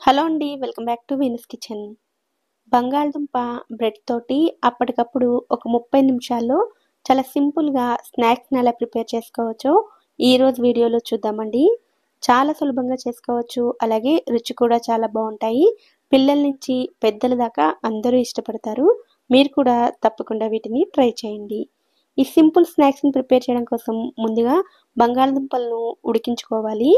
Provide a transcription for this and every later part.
Hello అండి. Welcome back to Venus kitchen. బంగాళదుంప bread తోటి అప్పటికప్పుడు ఒక 30 నిమిషాల్లో చాలా సింపుల్‌గా స్నాక్స్‌ని ఎలా ప్రిపేర్ చేసుకోవచ్చో ఈరోజు వీడియోలో చూద్దామండి. చాలా సులభంగా చేసుకోవచ్చు. అలాగే రుచి కూడా చాలా బావుంటాయి. పిల్లల నుంచి పెద్దల దాకా అందరూ ఇష్టపడతారు. మీరు కూడా తప్పకుండా వీటిని ట్రై చేయండి. ఈ సింపుల్ స్నాక్స్‌ని ప్రిపేర్ చేయడం కోసం ముందుగా బంగాళదుంపలను ఉడికించుకోవాలి.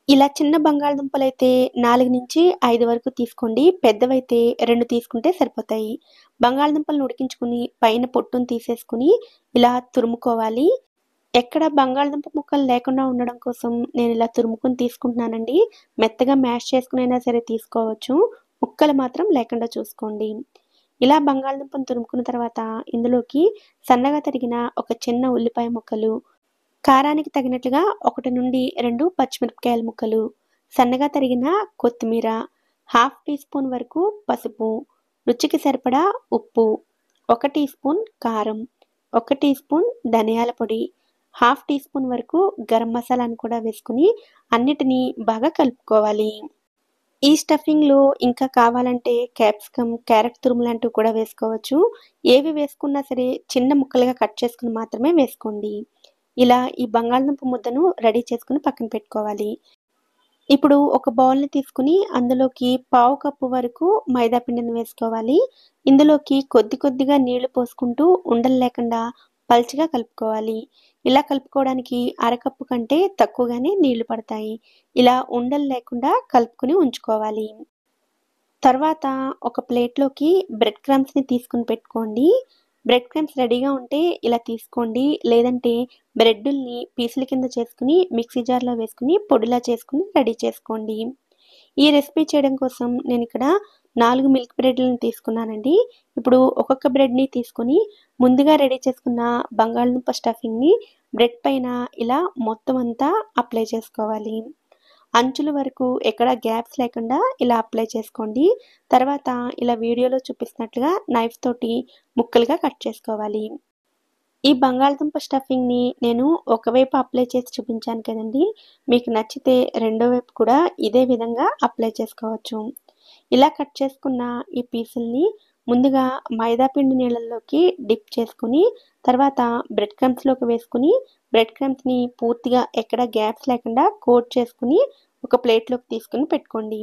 ఇలా చిన్న బంగాళదుంపలైతే 4-5 వరకు తీసుకోండి. పెద్దవైతే 2 తీసుకుంటే సరిపోతాయి. బంగాళదుంపలను ఉడికించుకొని పైన పొట్టును తీసేసుకొని ఇలా తురుముకోవాలి. ఎక్కడ బంగాళదుంప ముక్కలు లేకుండా ఉండడం కోసం నేనిలా తురుముకొని తీసుకుంటున్నానండి. మెత్తగా మ్యాష్ చేసుకొనైనా సరే తీసుకోవచ్చు. ముక్కలు మాత్రం లేకుండా చూసుకోండి. ఇలా బంగాళదుంపను తురుముకున్న తర్వాత ఇందులోకి సన్నగా తరిగిన ఒక చిన్న ఉల్లిపాయ ముక్కలు, కారానికి తగినట్లుగా 1-2 పచ్చిమిరపకాయల ముక్కలు, సన్నగా తరిగిన కొత్తిమీర, హాఫ్ టీ స్పూన్ వరకు పసుపు, రుచికి సరిపడా ఉప్పు, 1 టీ స్పూన్ కారం, 1 టీ స్పూన్ ధనియాల పొడి, హాఫ్ టీ స్పూన్ వరకు గరం మసాలాను కూడా వేసుకొని అన్నిటినీ బాగా కలుపుకోవాలి. ఈ స్టఫింగ్‌లో ఇంకా కావాలంటే క్యాప్సికమ్, క్యారట్ తురుము లాంటివి కూడా వేసుకోవచ్చు. ఏవి వేసుకున్నా సరే చిన్న ముక్కలుగా కట్ చేసుకొని మాత్రమే వేసుకోండి. ఇలా ఈ బంగాళదుంప ముద్దను రెడీ చేసుకొని పక్కన పెట్టుకోవాలి. ఇప్పుడు ఒక బౌల్‌ని తీసుకొని అందులోకి పావు కప్పు వరకు మైదా పిండిని వేసుకోవాలి. ఇందులోకి కొద్ది కొద్దిగా నీళ్లు పోసుకుంటూ ఉండలు లేకుండా పల్చగా కలుపుకోవాలి. ఇలా కలుపుకోవడానికి అరకప్పు కంటే తక్కువగానే నీళ్లు పడతాయి. ఇలా ఉండలు లేకుండా కలుపుకొని ఉంచుకోవాలి. తర్వాత ఒక ప్లేట్‌లోకి బ్రెడ్ క్రమ్స్‌ని తీసుకొని పెట్టుకోండి. బ్రెడ్ క్రమ్స్ రెడీగా ఉంటే ఇలా తీసుకోండి. లేదంటే బ్రెడ్డుల్ని పీసుల కింద చేసుకొని మిక్సీ జార్‌లో వేసుకొని పొడిలా చేసుకొని రెడీ చేసుకోండి. ఈ రెసిపీ చేయడం కోసం నేనిక్కడ 4 మిల్క్ బ్రెడ్‌లని తీసుకున్నానండి. ఇప్పుడు ఒక్కొక్క బ్రెడ్‌ని తీసుకొని ముందుగా రెడీ చేసుకున్న బంగాళదుంప స్టఫింగ్‌ని బ్రెడ్ పైన ఇలా మొత్తం అంతా అప్లై చేసుకోవాలి. అంచుల వరకు ఎక్కడ గ్యాప్స్ లేకుండా ఇలా అప్లై చేసుకోండి. తర్వాత ఇలా వీడియోలో చూపిస్తున్నట్లుగా నైఫ్ తోటి ముక్కలుగా కట్ చేసుకోవాలి. ఈ బంగాళదుంప స్టఫింగ్‌ని నేను ఒకవైపు అప్లై చేసి చూపించాను కదండీ! మీకు నచ్చితే రెండో వైపు కూడా ఇదే విధంగా అప్లై చేసుకోవచ్చు. ఇలా కట్ చేసుకున్న ఈ పీసుల్ని ముందుగా మైదా పిండి నీళ్ళల్లోకి డిప్ చేసుకొని, తర్వాత బ్రెడ్ క్రమ్స్‌లోకి వేసుకొని, బ్రెడ్ క్రమ్స్‌ని పూర్తిగా ఎక్కడ గ్యాప్స్ లేకుండా కోట్ చేసుకొని, ఒక ప్లేట్‌లోకి తీసుకొని పెట్టుకోండి.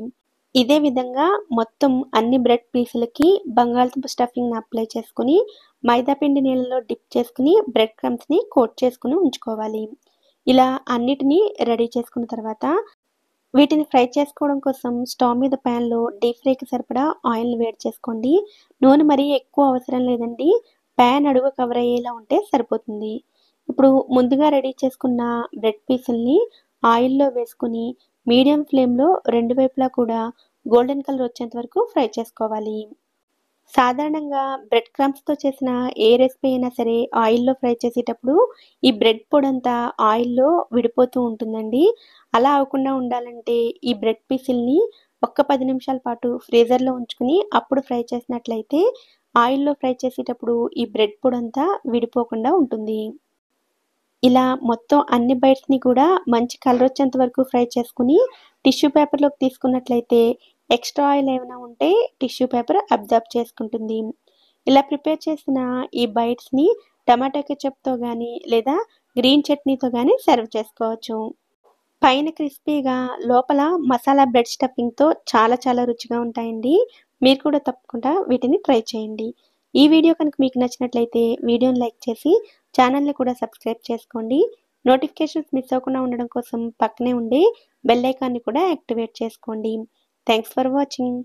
ఇదే విధంగా మొత్తం అన్ని బ్రెడ్ పీసులకి బంగాళదుంప స్టఫింగ్‌ని అప్లై చేసుకొని, మైదా పిండి నీళ్ళలో డిప్ చేసుకొని, బ్రెడ్ క్రమ్స్‌ని కోట్ చేసుకొని ఉంచుకోవాలి. ఇలా అన్నిటిని రెడీ చేసుకున్న తర్వాత వీటిని ఫ్రై చేసుకోవడం కోసం స్టవ్ మీద ప్యాన్‌లో డీప్ ఫ్రైకి సరిపడా ఆయిల్‌ని వేడి చేసుకోండి. నూనె మరీ ఎక్కువ అవసరం లేదండి. ప్యాన్ అడుగు కవర్ అయ్యేలా ఉంటే సరిపోతుంది. ఇప్పుడు ముందుగా రెడీ చేసుకున్న బ్రెడ్ పీసుల్ని ఆయిల్‌లో వేసుకొని మీడియం ఫ్లేమ్‌లో రెండు వైపులా కూడా గోల్డెన్ కలర్ వచ్చేంత వరకు ఫ్రై చేసుకోవాలి. సాధారణంగా బ్రెడ్ క్రమ్స్‌తో చేసిన ఏ రెసిపీ అయినా సరే ఆయిల్‌లో ఫ్రై చేసేటప్పుడు ఈ బ్రెడ్ పొడంతా ఆయిల్‌లో విడిపోతూ ఉంటుందండి. అలా అవ్వకుండా ఉండాలంటే ఈ బ్రెడ్ పీసుల్ని ఒక్క 10 నిమిషాల పాటు ఫ్రీజర్‌లో ఉంచుకొని అప్పుడు ఫ్రై చేసినట్లయితే ఆయిల్‌లో ఫ్రై చేసేటప్పుడు ఈ బ్రెడ్ పొడంతా విడిపోకుండా ఉంటుంది. ఇలా మొత్తం అన్ని బైట్స్‌ని కూడా మంచి కలరొచ్చేంత వరకు ఫ్రై చేసుకొని, టిష్యూ పేపర్‌లోకి తీసుకున్నట్లయితే ఎక్స్‌ట్రా ఆయిల్ ఏమైనా ఉంటే టిష్యూ పేపర్ అబ్జార్బ్ చేసుకుంటుంది. ఇలా ప్రిపేర్ చేసిన ఈ బైట్స్‌ని టమాటా కెచప్‌తో గానీ, లేదా గ్రీన్ చట్నీతో గానీ సర్వ్ చేసుకోవచ్చు. పైన క్రిస్పీగా, లోపల మసాలా బ్రెడ్ స్టఫింగ్‌తో చాలా చాలా రుచిగా ఉంటాయండి. మీరు కూడా తప్పకుండా వీటిని ట్రై చేయండి. ఈ వీడియో కనుక మీకు నచ్చినట్లయితే వీడియోని లైక్ చేసి ఛానెల్‌ని కూడా సబ్స్క్రైబ్ చేసుకోండి. నోటిఫికేషన్స్ మిస్ అవ్వకుండా ఉండడం కోసం పక్కనే ఉండే బెల్ ఐకాన్‌ని కూడా యాక్టివేట్ చేసుకోండి. Thanks for watching.